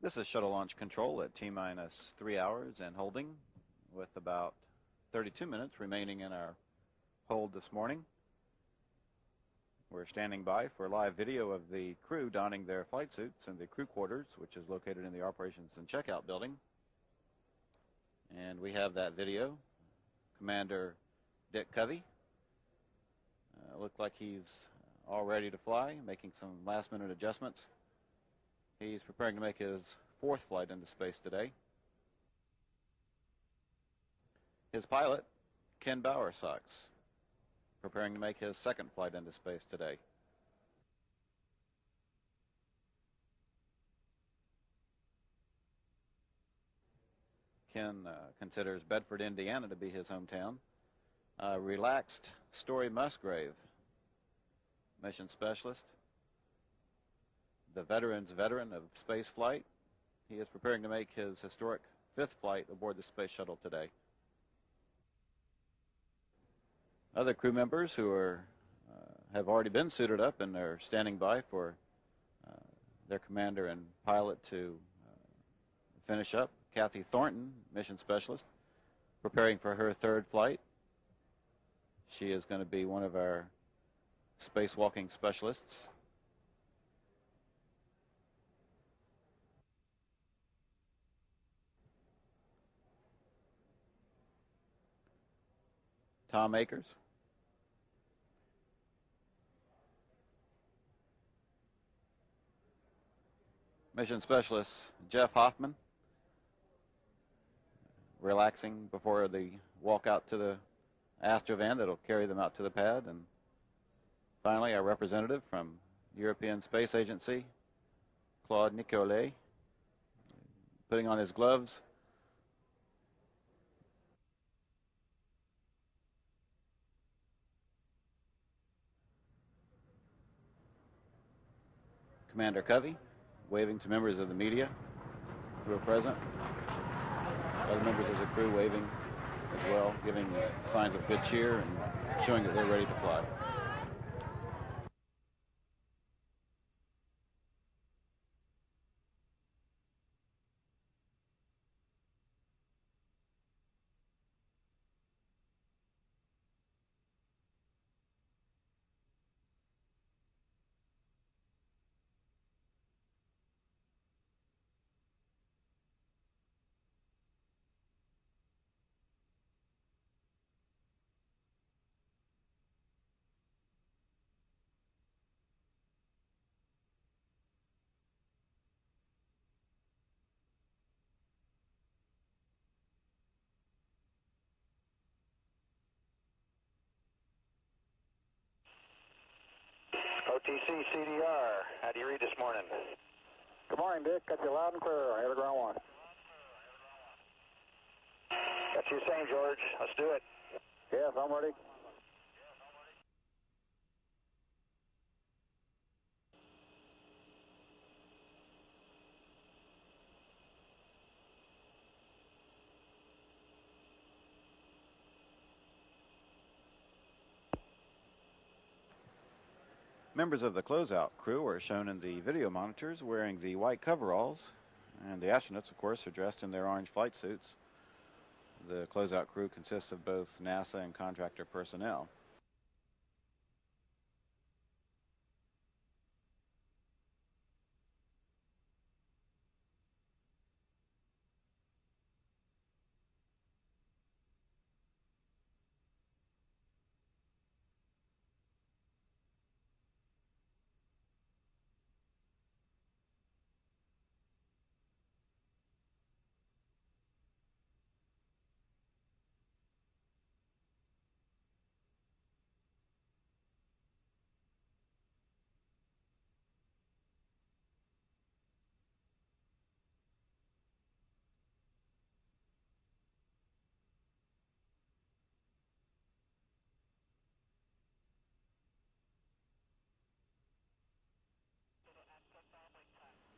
This is shuttle launch control at T-minus 3 hours and holding, with about 32 minutes remaining in our hold this morning. We're standing by for live video of the crew donning their flight suits in the crew quarters, which is located in the operations and checkout building. And we have that video. Commander Dick Covey looked like he's all ready to fly, making some last-minute adjustments. He's preparing to make his 4th flight into space today. His pilot, Ken Bowersox, preparing to make his 2nd flight into space today. Ken considers Bedford, Indiana to be his hometown. Relaxed Story Musgrave, mission specialist, the veteran of space flight. He is preparing to make his historic 5th flight aboard the space shuttle today. Other crew members who have already been suited up and are standing by for their commander and pilot to finish up. Kathy Thornton, mission specialist, preparing for her 3rd flight. She is going to be one of our spacewalking specialists. Tom Akers. Mission specialist Jeff Hoffman, relaxing before the walk out to the Astrovan that will carry them out to the pad. And finally, our representative from European Space Agency, Claude Nicolet, putting on his gloves. Commander Covey waving to members of the media who are present. Other members of the crew waving as well, giving signs of good cheer and showing that they're ready to fly. OTC CDR, how do you read this morning? Good morning, Dick. Got you loud and clear. I have a ground 1. Got you saying, George. Let's do it. Yes, I'm ready. Members of the closeout crew are shown in the video monitors wearing the white coveralls, and the astronauts, of course, are dressed in their orange flight suits. The closeout crew consists of both NASA and contractor personnel.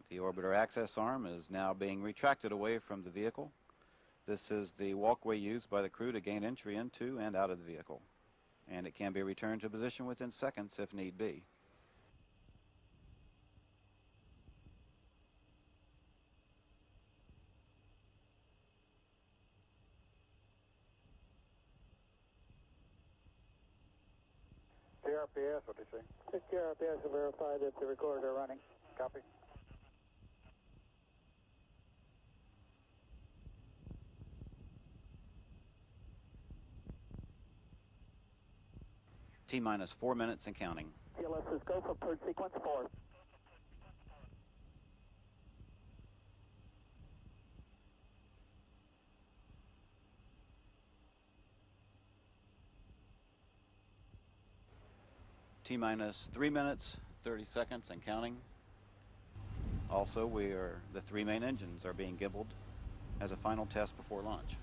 The orbiter access arm is now being retracted away from the vehicle. This is the walkway used by the crew to gain entry into and out of the vehicle, and it can be returned to position within seconds if need be. RPS, what do you say? 60 RPS to verify that the recorders are running. Copy. T-minus 4 minutes and counting. TLS is go for purge sequence 4. T-minus 3 minutes, 30 seconds and counting. Also, the 3 main engines are being gimbaled as a final test before launch.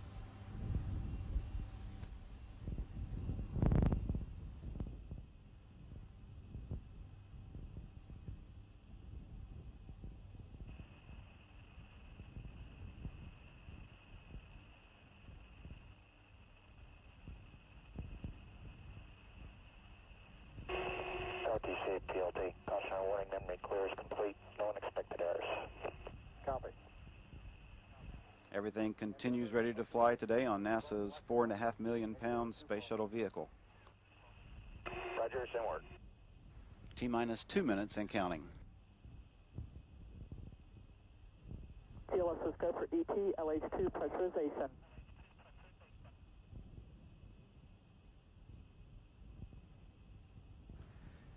LTC, PLT, caution warning, memory clear is complete, no unexpected errors. Copy. Everything continues ready to fly today on NASA's 4.5 million pound space shuttle vehicle. Roger, send word. T-minus 2 minutes and counting. TLS is go for ET, LH2 pressurization.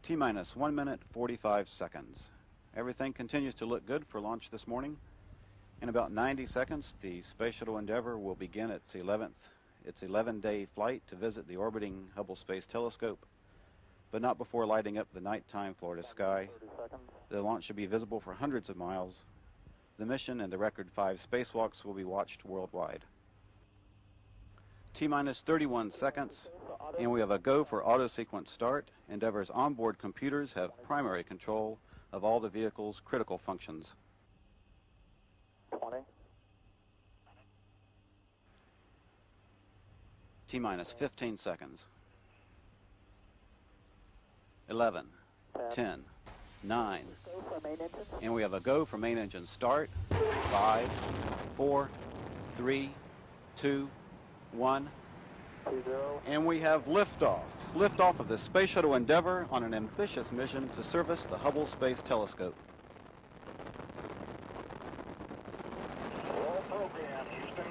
T-minus 1 minute, 45 seconds. Everything continues to look good for launch this morning. In about 90 seconds, the Space Shuttle Endeavour will begin its 11-day flight to visit the orbiting Hubble Space Telescope, but not before lighting up the nighttime Florida sky. The launch should be visible for hundreds of miles. The mission and the record 5 spacewalks will be watched worldwide. T-minus 31 seconds, and we have a go for auto sequence start. Endeavour's onboard computers have primary control of all the vehicle's critical functions. 20. T-minus 15 seconds. 11, 10, 9, Go for main engine. and we have a go for main engine start. 5, 4, 3, 2, 1, 20. and we have liftoff. Liftoff of the Space Shuttle Endeavour on an ambitious mission to service the Hubble Space Telescope. Roll program, Houston.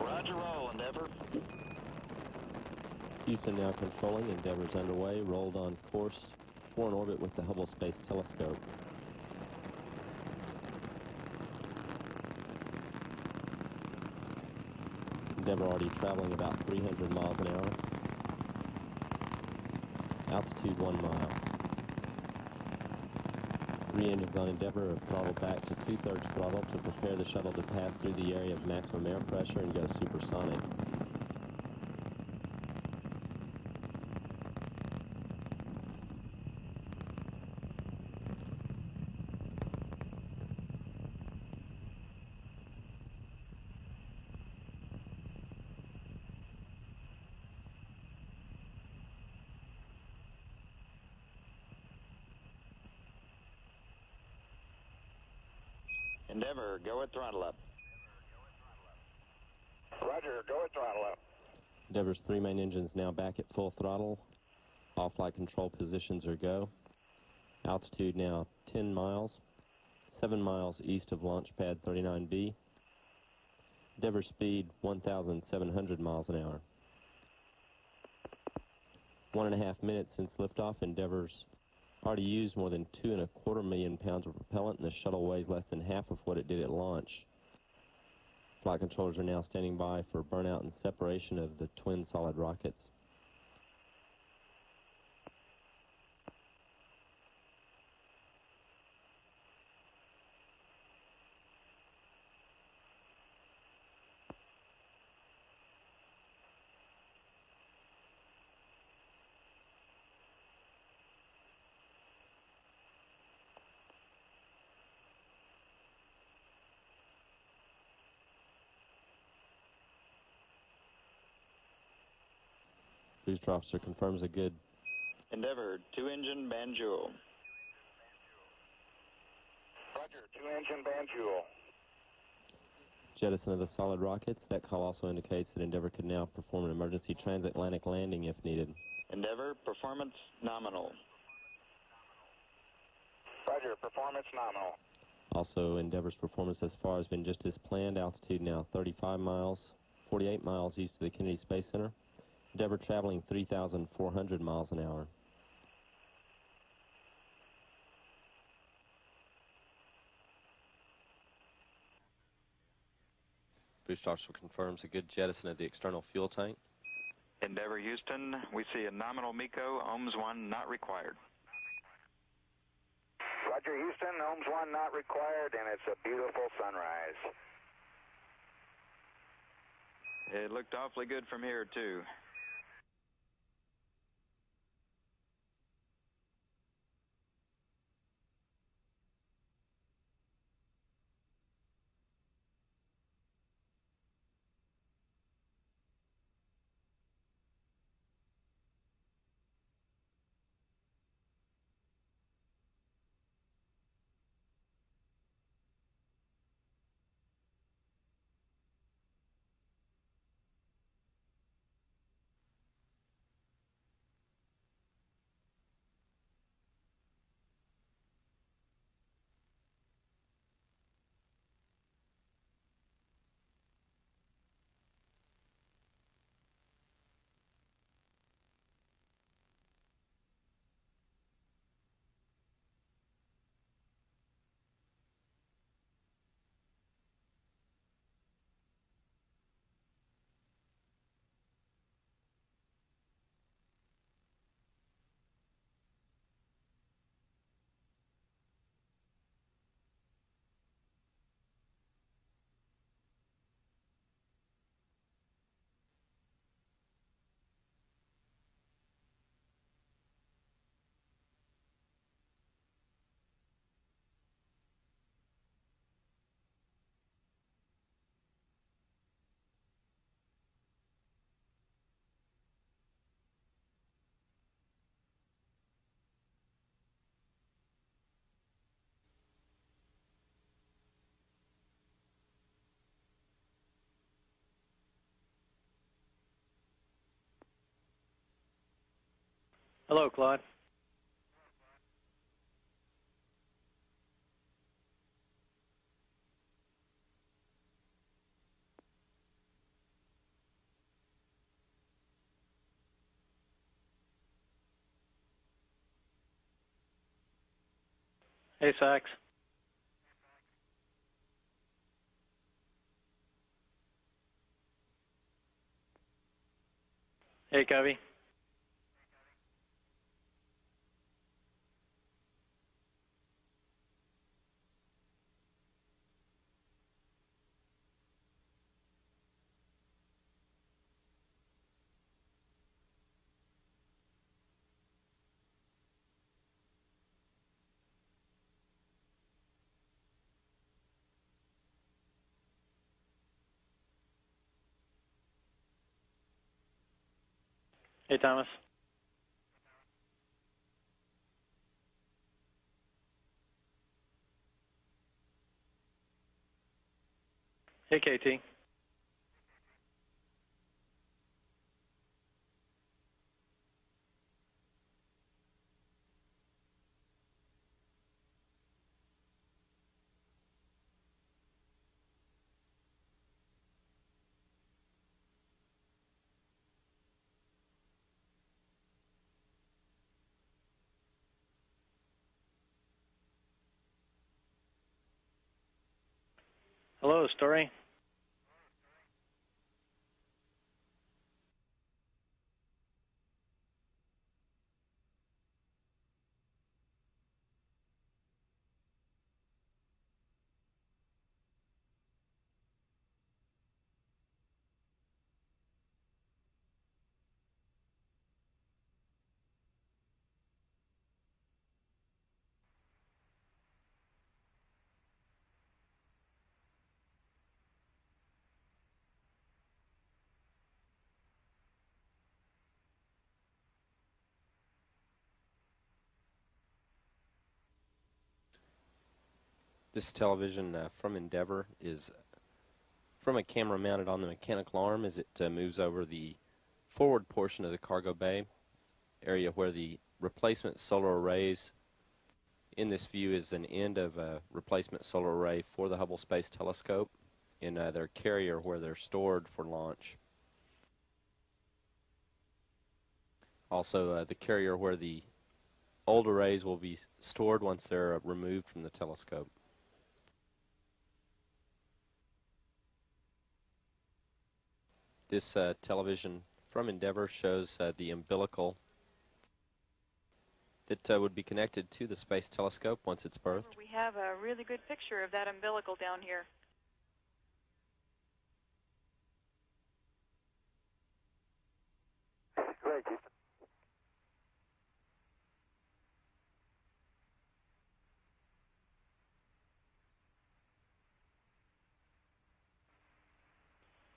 Roger, roll, Endeavour. Houston now controlling. Endeavour's underway. Rolled on course for an orbit with the Hubble Space Telescope. Endeavour already traveling about 300 miles an hour. Altitude 1 mile. 3 engines on Endeavour are throttled back to 2/3 throttle to prepare the shuttle to pass through the area of maximum air pressure and go supersonic. Endeavour, go at throttle up. Roger, go at throttle up. Endeavour's 3 main engines now back at full throttle. All flight control positions are go. Altitude now 10 miles, 7 miles east of launch pad 39B. Endeavour speed 1,700 miles an hour. 1.5 minutes since liftoff. Endeavour's already used more than 2.25 million pounds of propellant, and the shuttle weighs less than half of what it did at launch. Flight controllers are now standing by for burnout and separation of the twin solid rockets. Booster officer confirms a good. Endeavour, 2-engine Banjul. Roger, 2-engine Banjul. Jettison of the solid rockets. That call also indicates that Endeavour could now perform an emergency transatlantic landing if needed. Endeavor, performance nominal. Roger, performance nominal. Also, Endeavor's performance thus far has been just as planned. Altitude now 35 miles, 48 miles east of the Kennedy Space Center. Endeavor traveling 3,400 miles an hour. Boost Officer confirms a good jettison of the external fuel tank. Endeavor Houston, we see a nominal MECO, ohms 1 not required. Roger Houston, ohms 1 not required, and it's a beautiful sunrise. It looked awfully good from here, too. Hello, Claude. Hey, Sax. Hey, Covey. Hey, Thomas. Hey, KT. Hello, Story. This television from Endeavor is from a camera mounted on the mechanical arm as it moves over the forward portion of the cargo bay. area where the replacement solar arrays, in this view is an end of a replacement solar array for the Hubble Space Telescope in their carrier where they're stored for launch. Also the carrier where the old arrays will be stored once they're removed from the telescope. This television from Endeavour shows the umbilical that would be connected to the Space Telescope once it's berthed. We have a really good picture of that umbilical down here. Great.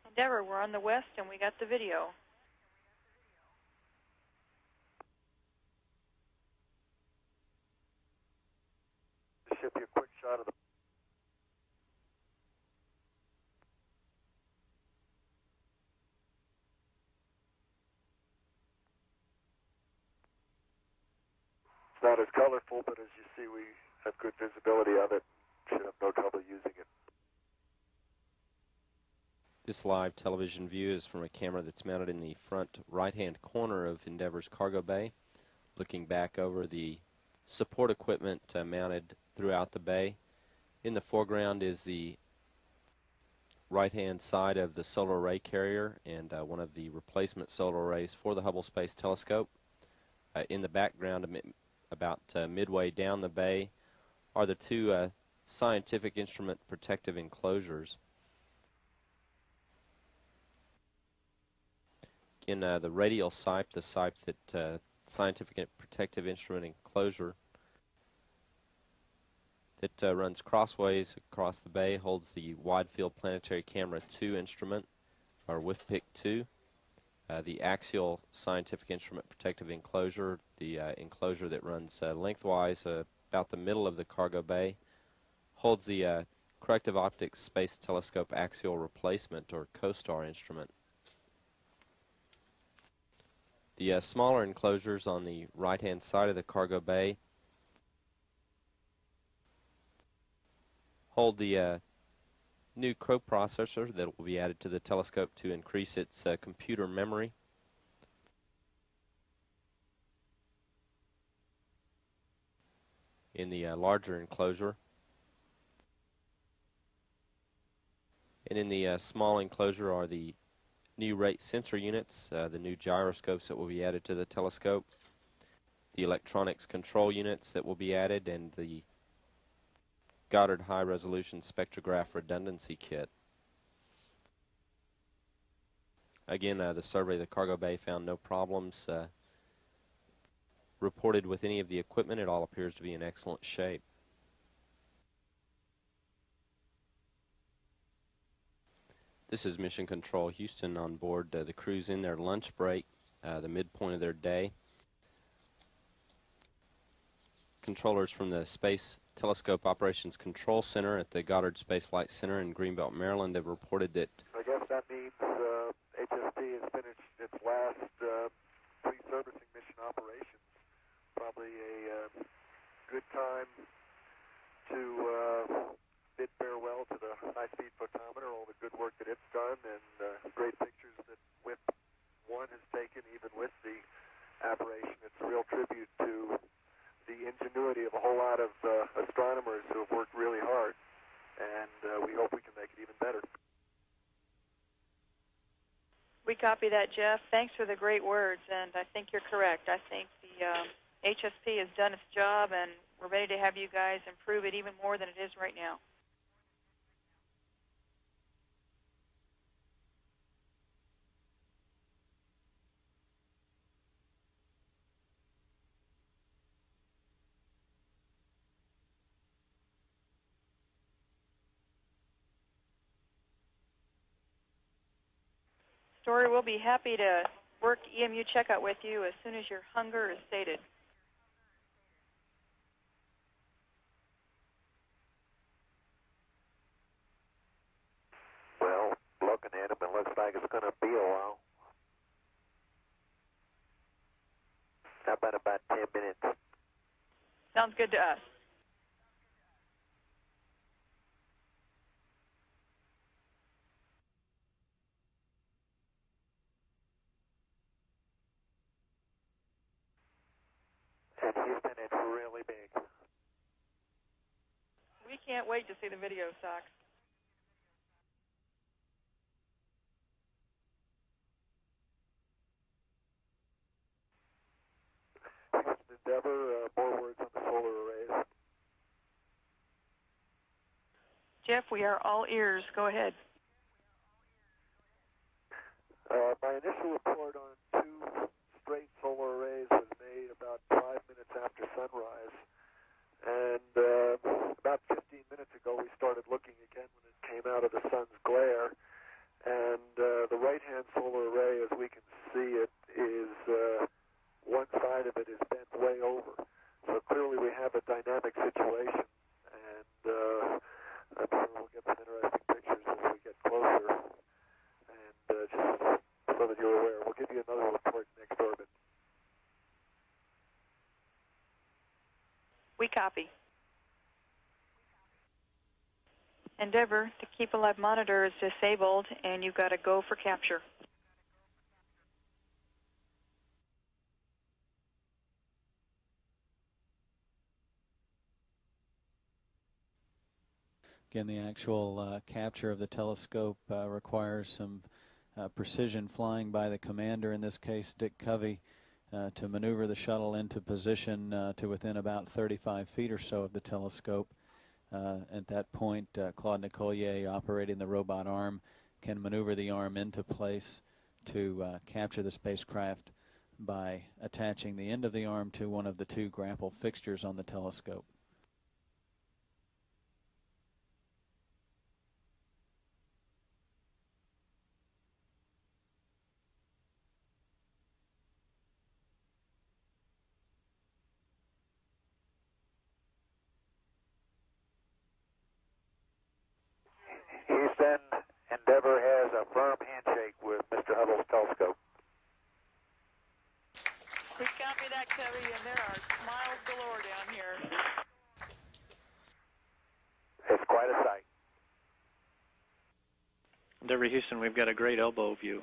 Endeavour, we're on the west and we got the video. Should be a quick shot of the It's not as colorful, but as you see, we have good visibility of it. Should have no trouble using it. This live television view is from a camera that's mounted in the front right-hand corner of Endeavour's cargo bay, looking back over the support equipment mounted throughout the bay. In the foreground is the right-hand side of the solar array carrier and one of the replacement solar arrays for the Hubble Space Telescope. In the background, about midway down the bay, are the two scientific instrument protective enclosures. In the radial sipe, the sipe that scientific protective instrument enclosure that runs crossways across the bay holds the Wide Field Planetary Camera 2 instrument, or WIFPIC 2. The axial scientific instrument protective enclosure, the enclosure that runs lengthwise about the middle of the cargo bay, holds the Corrective Optics Space Telescope Axial Replacement, or COSTAR instrument. The smaller enclosures on the right-hand side of the cargo bay hold the new coprocessor that will be added to the telescope to increase its computer memory. In the larger enclosure. And in the small enclosure are the new rate sensor units, the new gyroscopes that will be added to the telescope, the electronics control units that will be added, and the Goddard high-resolution spectrograph redundancy kit. Again, the survey of the cargo bay found no problems reported with any of the equipment. It all appears to be in excellent shape. This is Mission Control Houston on board the crew's in their lunch break, the midpoint of their day. Controllers from the Space Telescope Operations Control Center at the Goddard Space Flight Center in Greenbelt, Maryland have reported that I guess that means HST has finished its last pre-servicing mission operations. Probably a good time to bid farewell to the high-speed photometer, all the good work that it's done, and great pictures that WIP 1 has taken, even with the aberration. It's a real tribute to the ingenuity of a whole lot of astronomers who have worked really hard, and we hope we can make it even better. We copy that, Jeff. Thanks for the great words, and I think you're correct. I think the HSP has done its job, and we're ready to have you guys improve it even more than it is right now. Story, we'll be happy to work EMU checkout with you as soon as your hunger is sated. Well, looking at him, it looks like it's going to be a while. 10 minutes. Sounds good to us. And Houston, it's really big. We can't wait to see the video, Sox. Houston Endeavor, more words on the solar arrays. Jeff, we are all ears. Go ahead. My initial report on 2 straight solar arrays was made about 5 minutes after sunrise. And about 15 minutes ago, we started looking again when it came out of the sun's glare. And the right-hand solar array, as we can see it, is one side of it is bent way over. So clearly we have a dynamic situation. And I'm sure we'll get some interesting pictures as we get closer. And just so that you're aware, we'll give you another report next orbit. We copy. Endeavor, the Keep Alive monitor is disabled, and you've got to go for capture. Again, the actual capture of the telescope requires some precision flying by the commander, in this case Dick Covey, to maneuver the shuttle into position to within about 35 feet or so of the telescope. At that point, Claude Nicollier, operating the robot arm, can maneuver the arm into place to capture the spacecraft by attaching the end of the arm to one of the 2 grapple fixtures on the telescope. Houston, Endeavor has a firm handshake with Mr. Hubble's telescope. We copy that, Covey, and there are smiles galore down here. It's quite a sight. Endeavor Houston, we've got a great elbow view.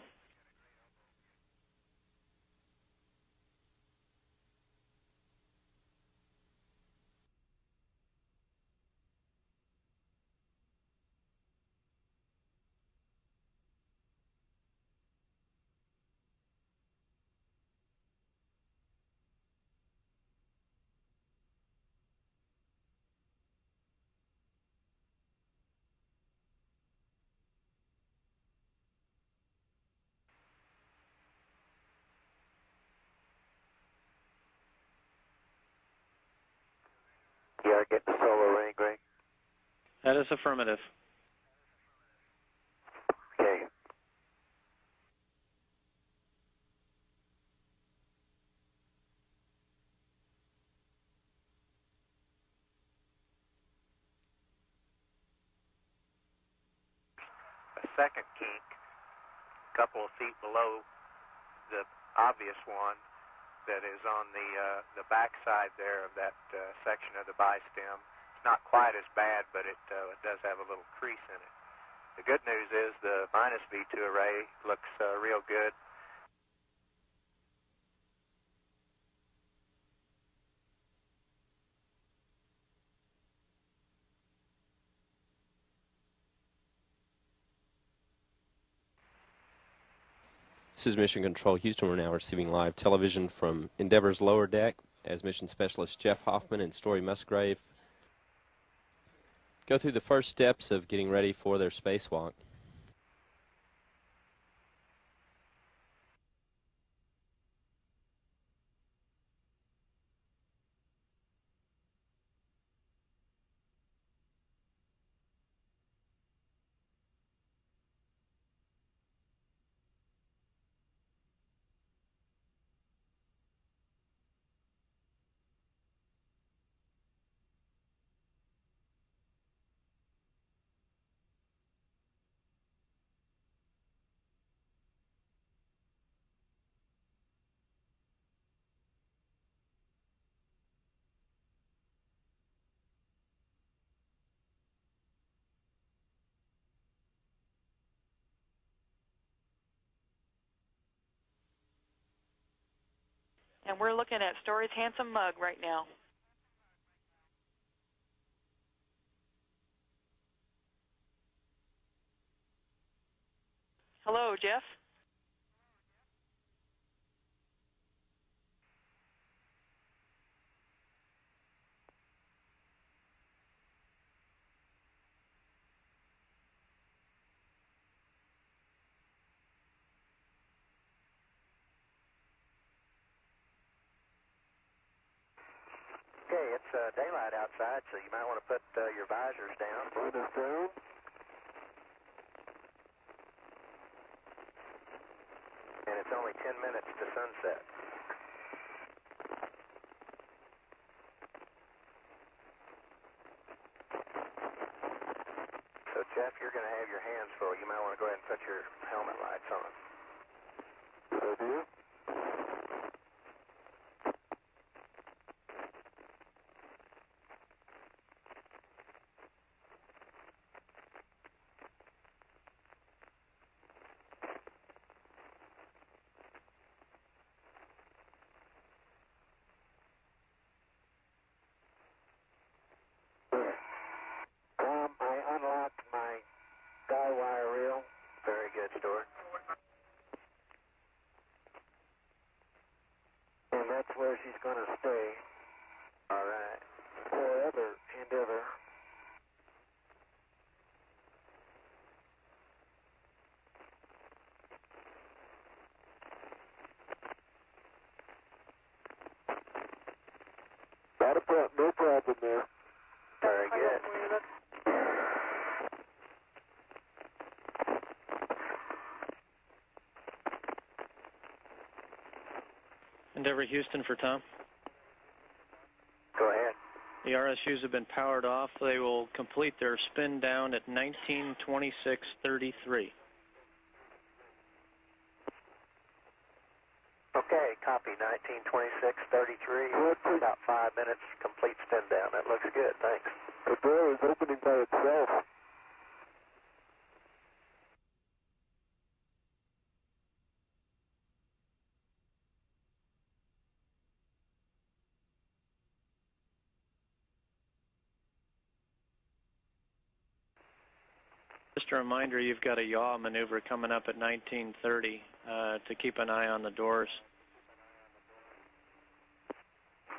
You are getting the solar ring, Greg? That is affirmative. Okay. A second kink, a couple of feet below the obvious one, that is on the back side there of that section of the bi-stem. It's not quite as bad, but it does have a little crease in it. The good news is the minus V2 array looks real good. This is Mission Control Houston. We're now receiving live television from Endeavor's lower deck as mission specialist Jeff Hoffman and Story Musgrave go through the first steps of getting ready for their spacewalk. And we're looking at Story's handsome mug right now. Hello, Jeff? Okay, it's daylight outside, so you might want to put your visors down. Visors down. And it's only 10 minutes to sunset. So, Jeff, you're going to have your hands full. You might want to go ahead and put your helmet lights on. Good idea. Tom, I unlocked my guy wire reel. Very good, Stuart. And that's where she's going to stay. All right. Forever and ever. No problem there. Very good. Endeavour Houston for Tom. Go ahead. The RSUs have been powered off. They will complete their spin down at 19:26:33. Okay, copy 19:26:33. About 5 minutes, complete spin down. That looks good, thanks. The door is opening by itself. Just a reminder, you've got a yaw maneuver coming up at 19:30 to keep an eye on the doors.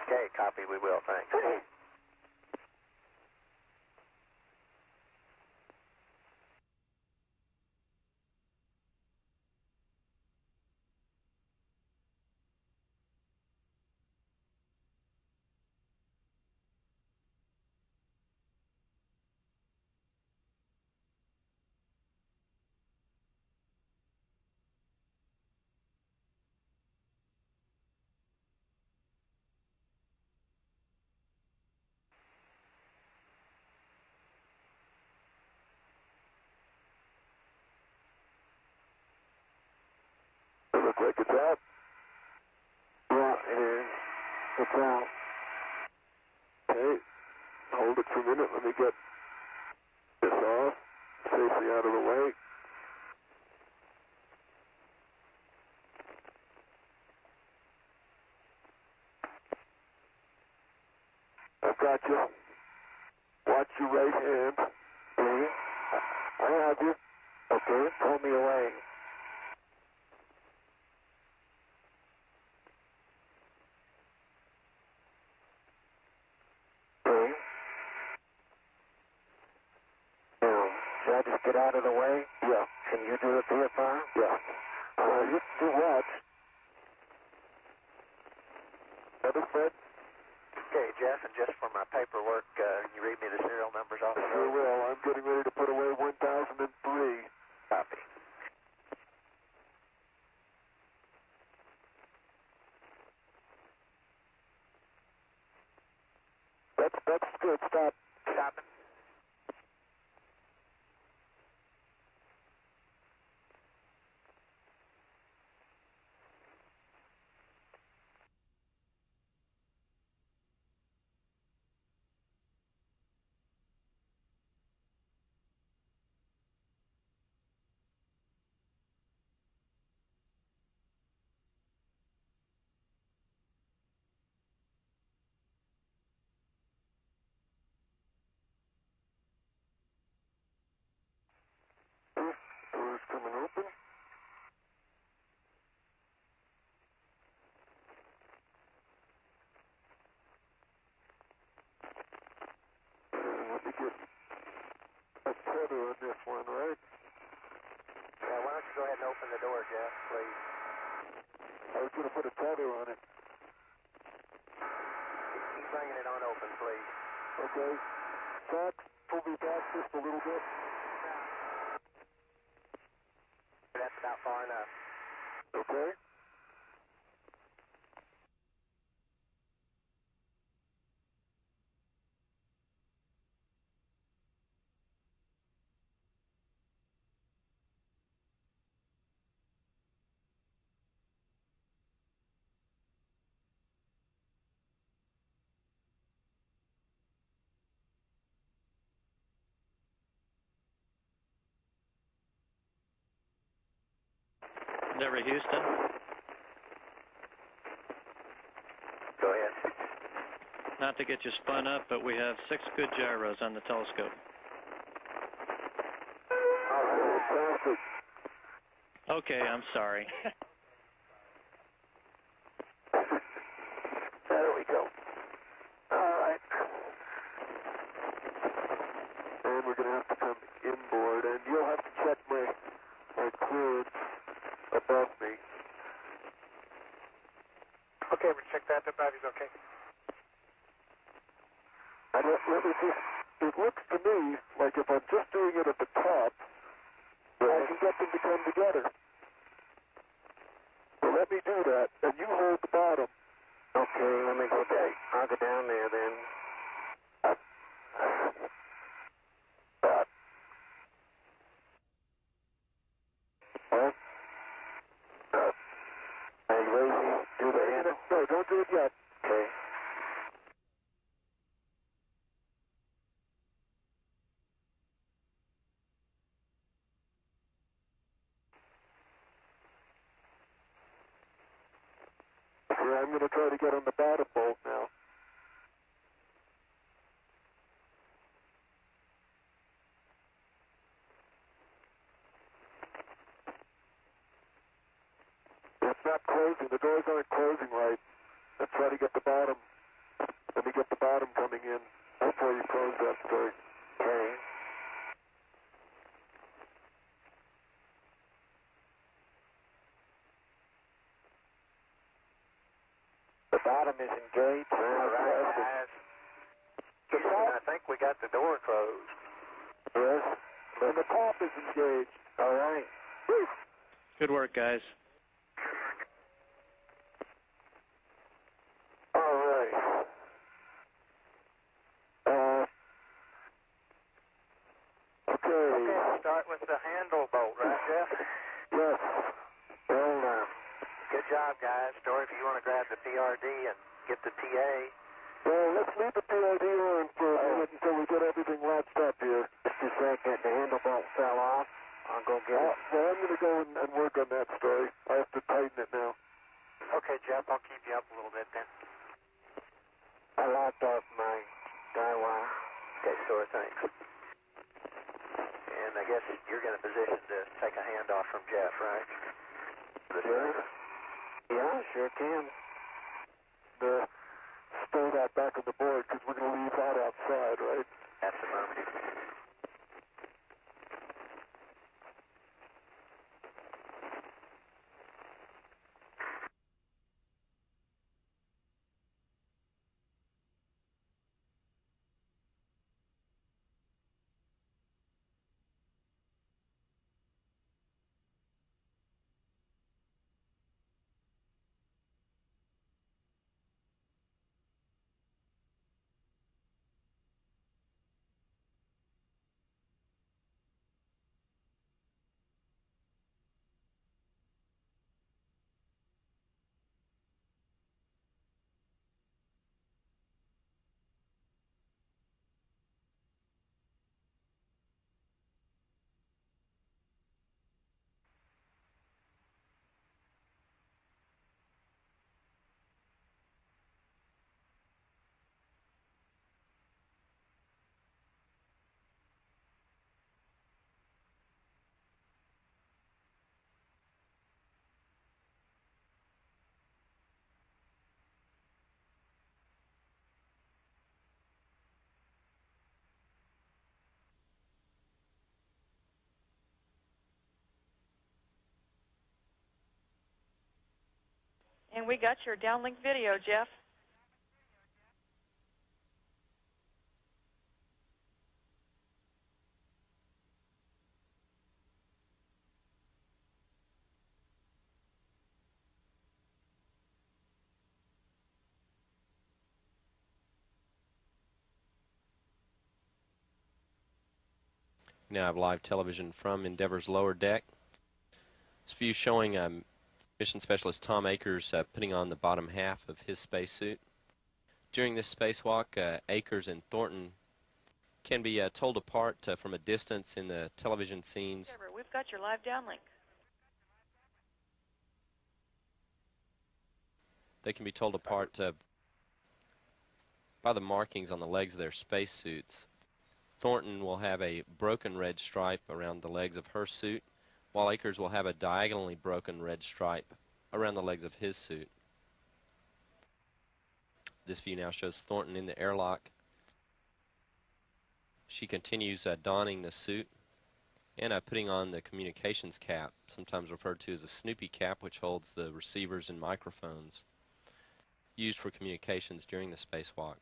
Okay, copy, we will, thanks. Look like it's out. Yeah, it is. It's out. Okay. Hold it for a minute. Let me get this off. Safely out of the way. I've got you. Watch your right hand. Okay. I have you. Okay. Pull me away. Okay. Now, should I just get out of the way? Yeah. Can you do the VFR? Yeah. You do what? Fred? Okay, Jeff, and just for my paperwork, can you read me the serial numbers off the Sure road? will. I'm getting ready to put away 1003. Copy. That's good. Stop. Stopping. going to put a tether on it. Keep bringing it on open, please. Okay. Zach, pull me back just a little bit. That's about far enough. Okay. Endeavour Houston. Go ahead. Not to get you spun up, but we have 6 good gyros on the telescope. All right. Fantastic. Okay, I'm sorry. There we go. All right. And we're going to have to come inboard, and you'll have to check my clearance above me. Okay, we check that. The body's okay. I don't, let me just, it looks to me like if I'm just doing it at the top, I can get them to come together. So let me do that, and you hold the bottom. Okay, let me go down. I'll go down there then. Up. Up. Up. Up. Are you ready to do the handle? No, don't do it yet. Okay. Okay, I'm going to try to get on the bottom bolt now. It's not closing. The doors aren't closing right. Let's try to get the bottom. Let me get the bottom coming in before you close that story. Okay. The bottom is engaged. All right, guys. Houston, I think we got the door closed. Yes. And the top is engaged. All right. Woo. Good work, guys. All right. Okay. Okay, start with the handle bolt, right, Jeff? Yes. Well, good job, guys. Story, if you want to grab the PRD and get the TA. Well, let's leave the PID on for a minute until we get everything latched up here. Just a second, the handle bolt fell off. I'll go get it. Well, I'm going to go and work on that story. I have to tighten it now. Okay, Jeff, I'll keep you up a little bit then. I locked off my guy wire. Okay, sure, thanks. And I guess you're going to position to take a handoff from Jeff, right? Sure. Yeah, sure can. Stow that back on the board because we're going to leave that outside, right? That's the moment. And we got your downlink video, Jeff. Now I have live television from Endeavour's lower deck. This view showing Mission Specialist Tom Akers putting on the bottom half of his spacesuit. During this spacewalk, Akers and Thornton can be told apart from a distance in the television scenes. We've got your live downlink. They can be told apart by the markings on the legs of their spacesuits. Thornton will have a broken red stripe around the legs of her suit, while Akers will have a diagonally broken red stripe around the legs of his suit. This view now shows Thornton in the airlock. She continues donning the suit and putting on the communications cap, sometimes referred to as a Snoopy cap, which holds the receivers and microphones used for communications during the spacewalk.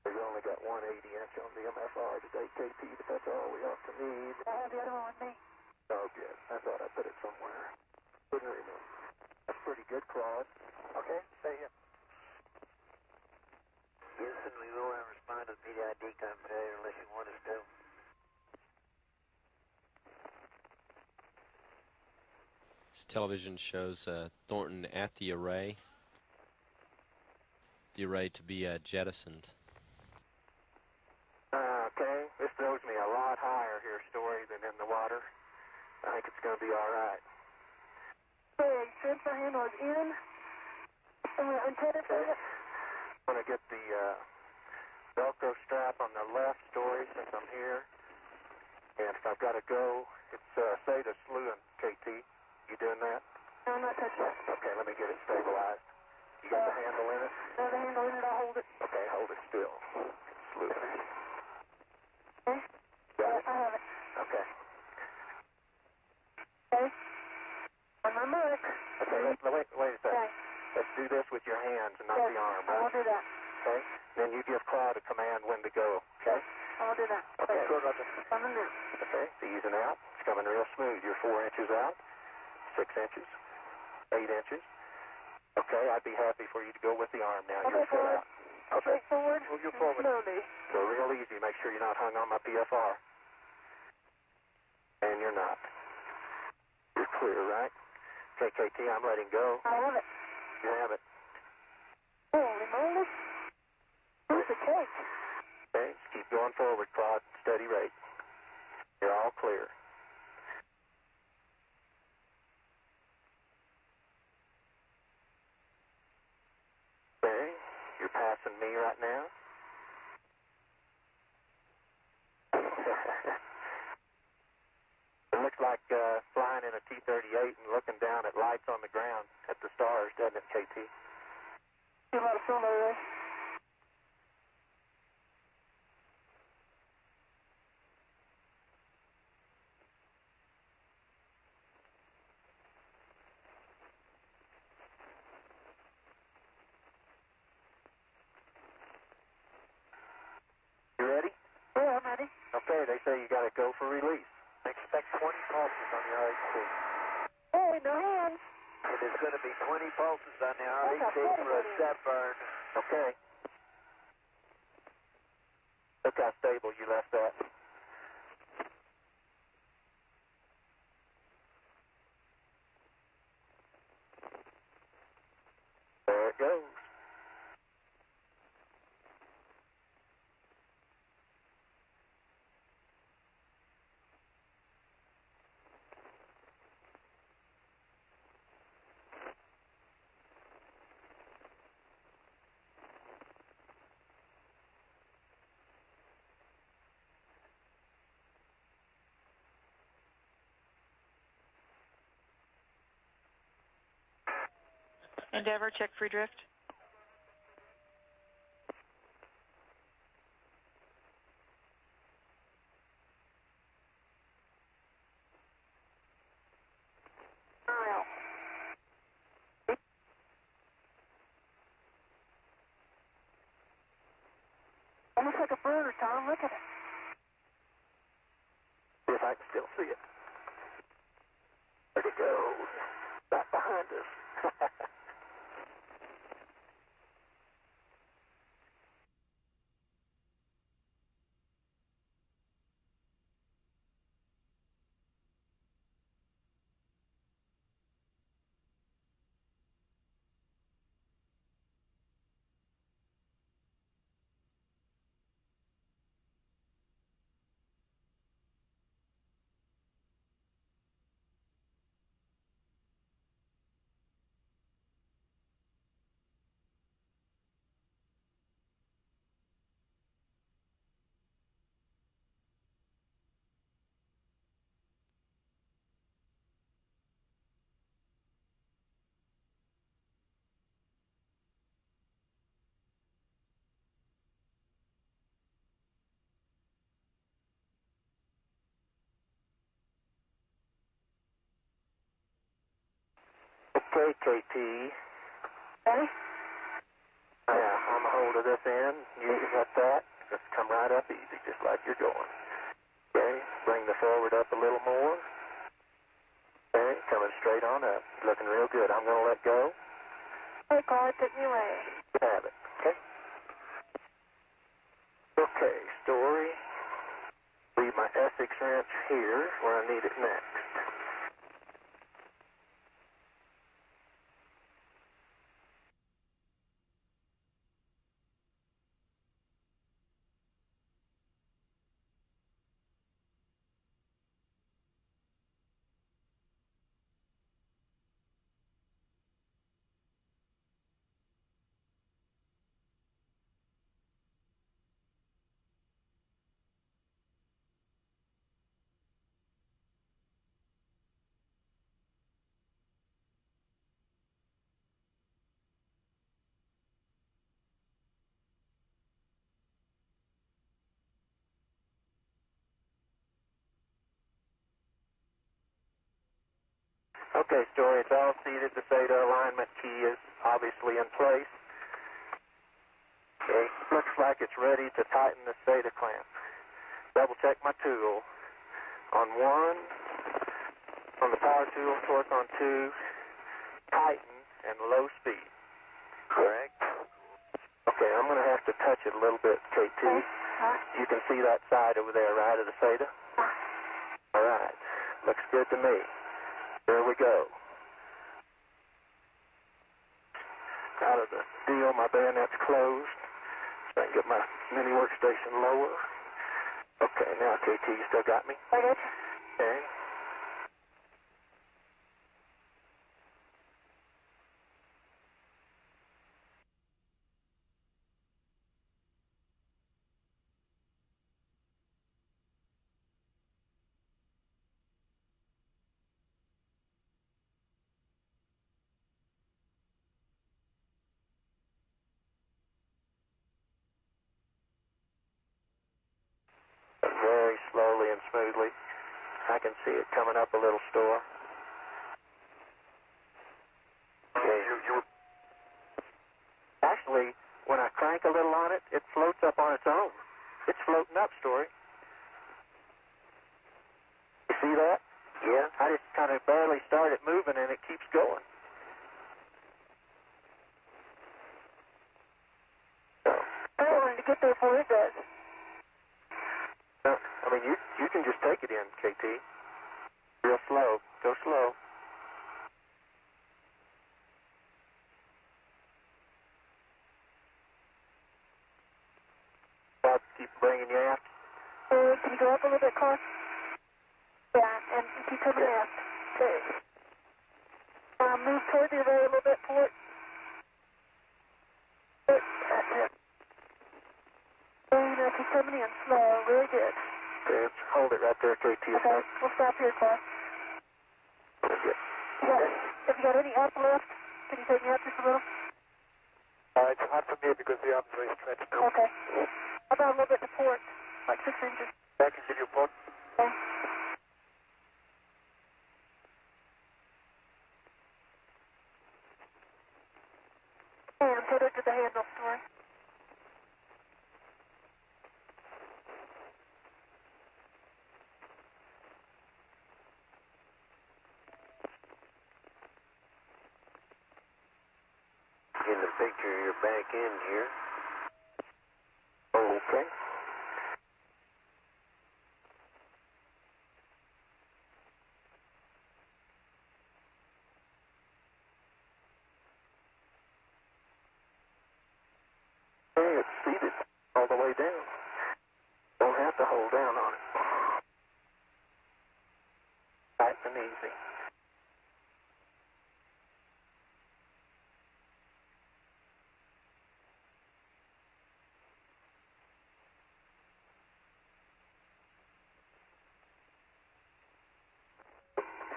We've only got 180-inch on the MFR today, KT, but that's all we ought to need. I have the other one with me. Oh, good. I thought I put it somewhere. Couldn't remember. That's pretty good, Claude. Okay, stay here. Houston, we will not respond to the PDID compensator unless you want us to. This television shows Thornton at the array. The array to be jettisoned. Okay, this throws me a lot higher here, Story, than in the water. I think it's going to be all right. Hey, transfer handle is in. I'm going to I'm going to get the Velcro strap on the left, Story, since I'm here. And if I've got to go, it's say to Sluin, KT. You doing that? No, I'm not touching it. Okay, let me get it stabilized. You got the handle in it? No, the handle in it, I'll hold it. Okay, hold it still. Sluin. Okay? Got it? I have it. Okay. Okay. On my mark. Okay, wait a second. Okay. Let's do this with your hands and not Yes, the arm, I will right? do that. Okay? Then you give Claude a command when to go, okay? I will do that. Okay. Coming now. Okay, it's easing out. It's coming real smooth. You're 4 inches out, 6 inches, 8 inches. Okay, I'd be happy for you to go with the arm now. You're set forward. out. Okay. Forward. Move your forward. Slowly. Go real easy. Make sure you're not hung on my PFR. And you're not. You're clear, right? Okay, KT, I'm letting go. I have it. You have it. Holy moly. Where's the cake? Okay, just keep going forward, Claude. Steady rate. You're all clear. Okay, you're passing me right now. It looks like flying in a T-38 and looking down at lights on the ground at the stars, doesn't it, KT? You want to film over? You ready? Yeah, I'm ready. Okay, they say you got to go for release. Expect 20 pulses on your RHT. Hey, no hands. It is going to be 20 pulses on the That's RHT a for a step burn. Okay. Look how stable you left that. There it goes. Endeavor, check free drift. Almost like a bird, Tom. Look at it. If I can still see it. There it goes. Back behind us. Okay, KT. Ready? Yeah, I'm a hold of this end. You got that. Just come right up easy, just like you're going. Okay, bring the forward up a little more. Okay, coming straight on up. Looking real good. I'm going to let go. Hey, car, it took me away. You have it, okay? Okay, story. Leave my Essex wrench here where I need it next. Okay, story, it's all seated. The SATA alignment key is obviously in place. Okay, looks like it's ready to tighten the SATA clamp. Double check my tool. On 1, on the power tool, torque on 2, tighten and low speed. Correct? Okay, I'm going to have to touch it a little bit, KT. You can see that side over there, right, of the SATA? All right, looks good to me. There we go. Out of the deal, my bayonet's closed. So I can get my mini workstation lower. Okay, now KT, you still got me? I got you. Okay. Very slowly and smoothly. I can see it coming up a little store. Okay. Actually, when I crank a little on it, it floats up on its own. It's floating up, Story. You see that? Yeah. I just kind of barely started moving and it keeps going. So, I wanted to get there before it does. I mean, you can just take it in, KT. Real slow. Go slow. I'll keep bringing you aft. Can you go up a little bit, car? Yeah, and keep coming aft. Okay. Move toward the array a little bit, port. That's it. And keep coming in slow. Really good. Okay, let's hold it right there, KT. Okay, we'll stop here, car. Very good. Have you got any uplift? Can you take me up just a little? It's hot for me because the arm's very stretched now. Okay. How about a little bit to port, like 6 inches? I can give you a port. Okay. And tether to the handle, Story. In the picture, you're back in here. Okay. Okay, it's seated all the way down. Don't have to hold down on it. Nice and easy.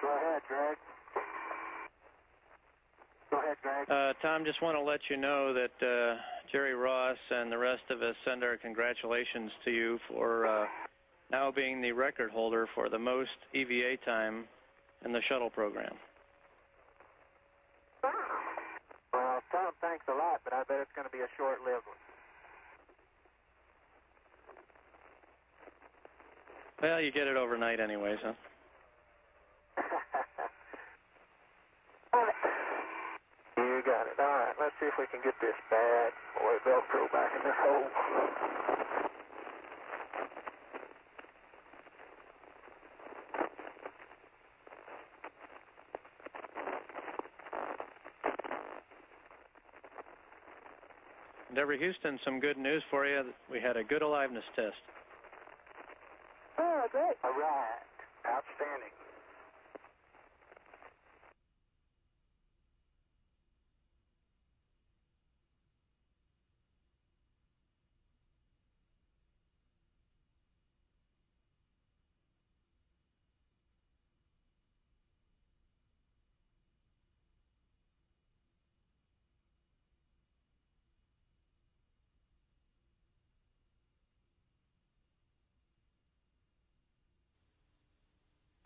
Go ahead, Greg. Go ahead, Greg. Tom, just want to let you know that Jerry Ross and the rest of us send our congratulations to you for now being the record holder for the most EVA time in the shuttle program. Well, Tom, thanks a lot, but I bet it's going to be a short-lived one. Well, you get it overnight anyways, huh? You got it. All right, let's see if we can get this back, or Velcro back in this hole. Endeavour Houston, some good news for you. We had a good aliveness test. Oh, great. All right. Outstanding.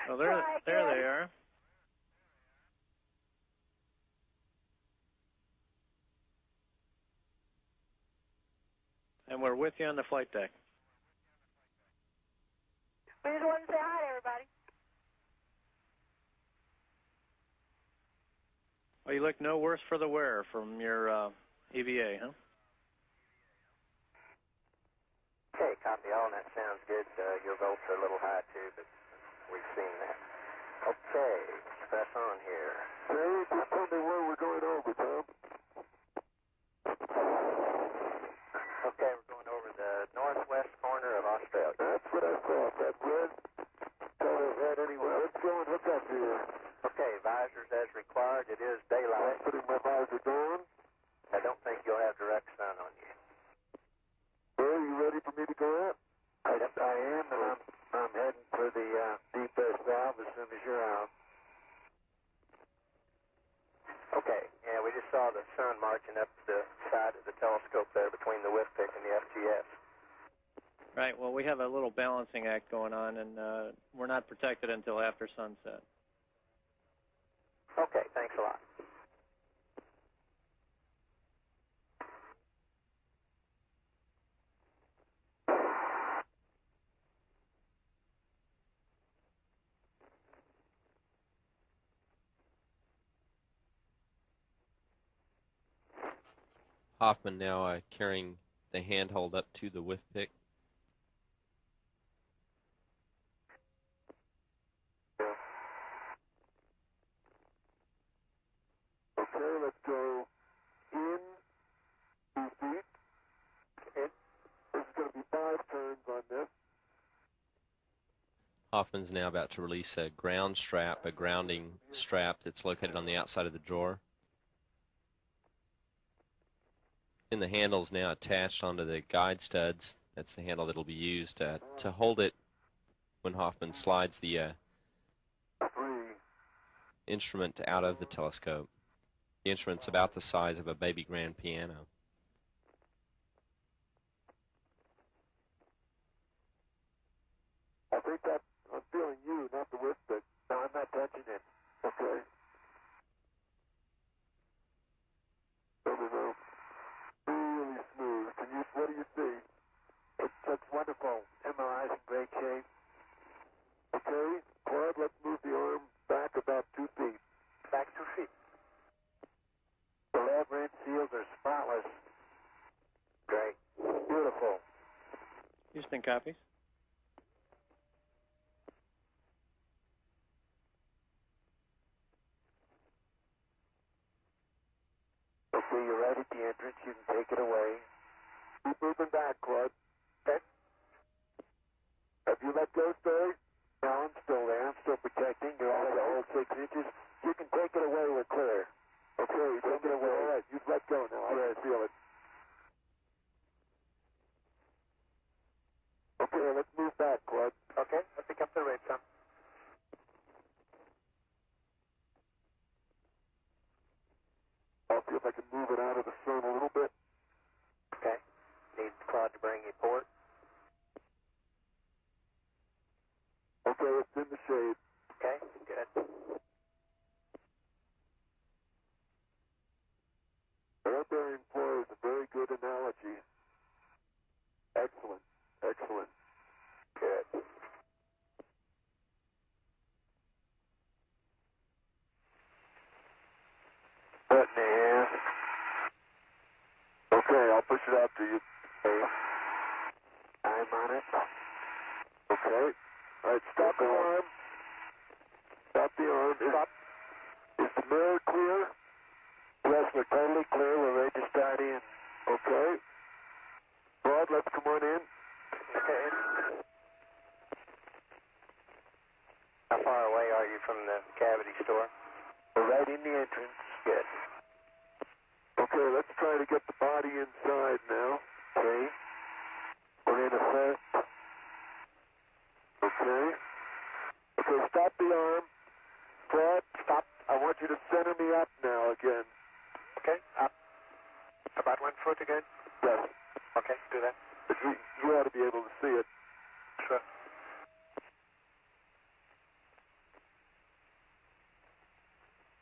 Well, there they are. And we're with you on the flight deck. We just wanted to say hi to everybody. Well, you look no worse for the wear from your EVA, huh? Okay, copy all. That sounds good. Your volts are a little high, too, but we've seen that. Okay, let's press on here. Hey, just tell me where we're going over, Tom. Okay, we're going over the northwest corner of Australia. That's what I thought. That red color head anyway. Let's go and hook up here. Okay, visors as required. It is daylight. I'm putting my visor down. I don't think you'll have direct sun on you. Well, you ready for me to go up? I am, and I'm heading for the deep air valve as soon as you're out. Okay, yeah, we just saw the sun marching up the side of the telescope there between the WIFPIC and the FGS. Right, well, we have a little balancing act going on, and we're not protected until after sunset. Okay, thanks a lot. Hoffman now carrying the handhold up to the WIFPIC. Okay, let's go in 2 feet. There's going to be 5 turns on this. Hoffman's now about to release a ground strap, a grounding strap that's located on the outside of the drawer. And the handle is now attached onto the guide studs. That's the handle that will be used to hold it when Hoffman slides the instrument out of the telescope. The instrument's about the size of a baby grand piano. I think that I'm feeling you, not the whip stick. No, I'm not touching it. Okay. No. Really smooth. What do you see? It's wonderful. MRI's in great shape. Okay, Claude, let's move the arm back about 2 feet. Back 2 feet. The labyrinth seals are spotless. Great. Beautiful. Houston copies. Okay, you're right at the entrance. You can take it away. Keep moving back, Claude. Okay. Have you let go, Story? No, I'm still there. I'm still protecting. You're all the whole 6 inches. You can take it away. We're clear. Okay, take it away. All right, you've let go now. I feel it. Okay, let's move back, Claude. Okay, let's pick up the rate, son. I'll see if I can move it out of the sun a little bit. Okay. Need Claude to bring you port. Okay, it's in the shade. Okay, good. Air bearing flow is a very good analogy. Excellent, excellent. Good. Foot and a half. Okay, I'll push it out to you. Okay. I'm on it. Okay. All right, stop the arm. Stop the arm. Stop. Is the mirror clear? Yes, we're totally clear. We're ready to start in. Okay. Rod, let's come on in. Okay. How far away are you from the cavity store? We're right in the entrance. Good. Okay, let's try to get the body inside now. Okay. We're in effect. Okay. Okay, stop the arm. Claude, stop. I want you to center me up now again. Okay, up. About 1 foot again? Yes. Okay, do that. But you ought to be able to see it. Sure.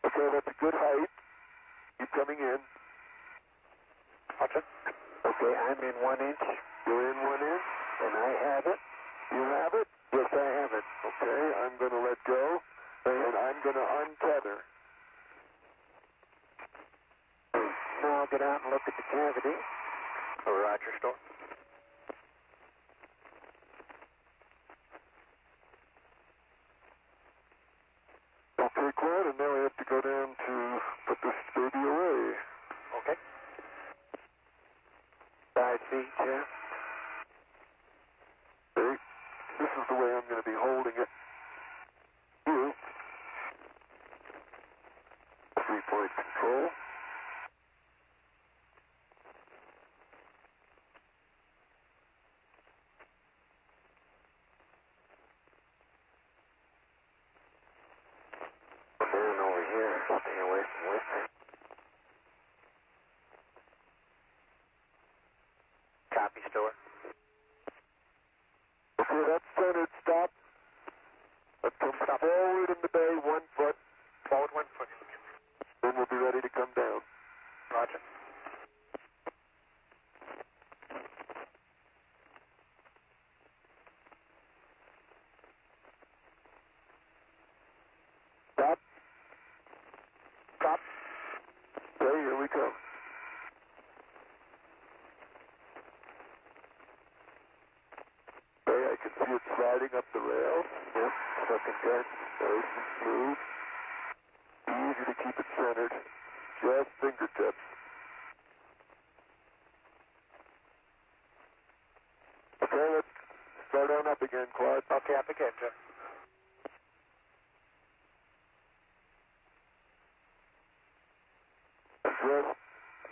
Okay, that's a good height. Keep coming in. Watch it. Okay, I'm in 1 inch. You're in 1 inch, and I have it. You have it? Yes, I have it. Okay, I'm going to let go, and I'm going to untether. Now I'll get out and look at the cavity. Roger, Storm. Okay, Claude, and now we have to go down to put this baby away. Okay. 5 feet, yeah. Okay. This is the way I'm going to be holding it. You. 3-point control. Man over here, stay away from whipping. Copy, Store. Okay, that's centered. Stop. Let's come forward in the bay 1 foot. Forward 1 foot. Then we'll be ready to come down. Roger. Stop. Stop. Okay, here we go. Okay, I can see it sliding up the rail. Yep, looking good. Nice and smooth. Easy to keep it centered. Just fingertips. Okay, let's start on up again, Claude. Okay, up again, Jeff. I'm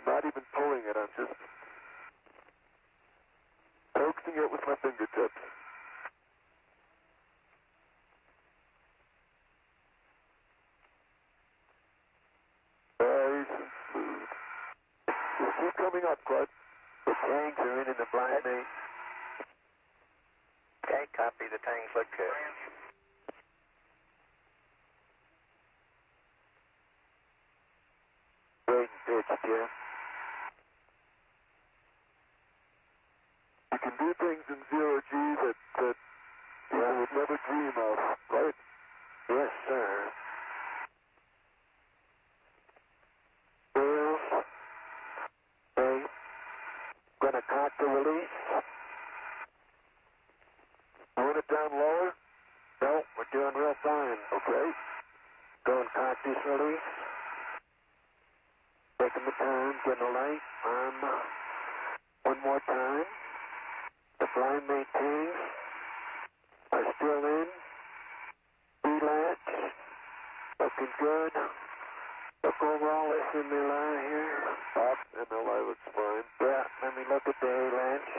not even pulling it, I'm just coaxing it with my fingertips. Nice and coming up, Claude. The tangs are in the blind main. Okay, copy. The tangs look good. Great pitch, Jeff. You can do things in zero-G that people would never dream of, right? Yes, sir. Wheels. Okay. Gonna cock the release. Doing it down lower? No, we're doing real fine. Okay. Go and cock this release. Taking the time, getting the light on. One more time. The blind maintains. Are still in. Relatch. Looking good. Look overall, listen, the line here. Up, and the line looks fine. Yeah, let me look at the A-latch.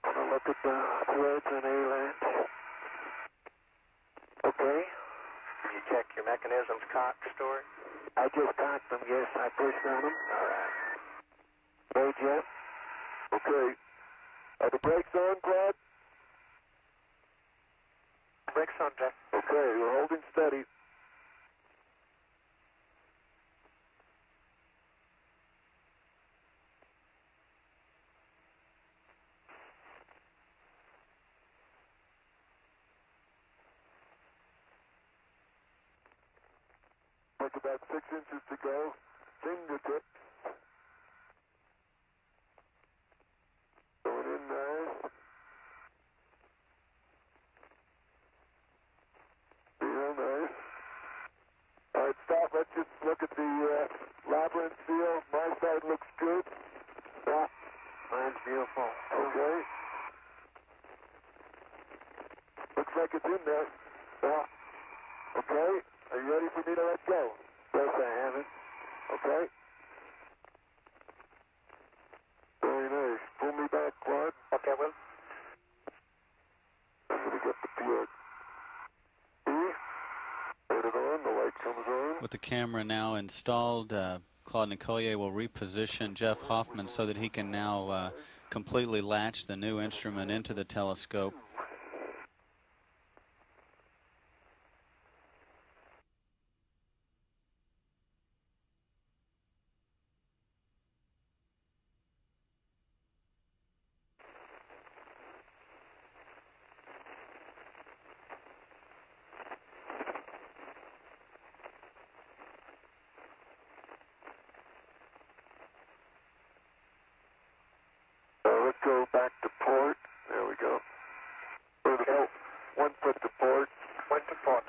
I'm going to look at the threads on A-latch. Okay. Did you check your mechanisms cock, Stuart? I just cocked them, yes. I pushed on them. All right. Hey, Jeff. Okay. Are the brakes on, Claude? Brakes on, Jeff. Okay, we're holding steady. Like about 6 inches to go. Fingertips. Going in nice. Real nice. All right, stop. Let's just look at the labyrinth seal. My side looks good. Yeah, mine's beautiful. Okay. Looks like it's in there. Yeah. Okay. Are you ready for me to let go? Yes, I have it. Okay. Very nice. Pull me back, Claude. Okay, Will. I'm going to get the plug. See? Turn it on. The light comes on. With the camera now installed, Claude Nicollier will reposition Jeff Hoffman so that he can now completely latch the new instrument into the telescope. Let's go back to port. There we go. 1 foot to port. 1 to port.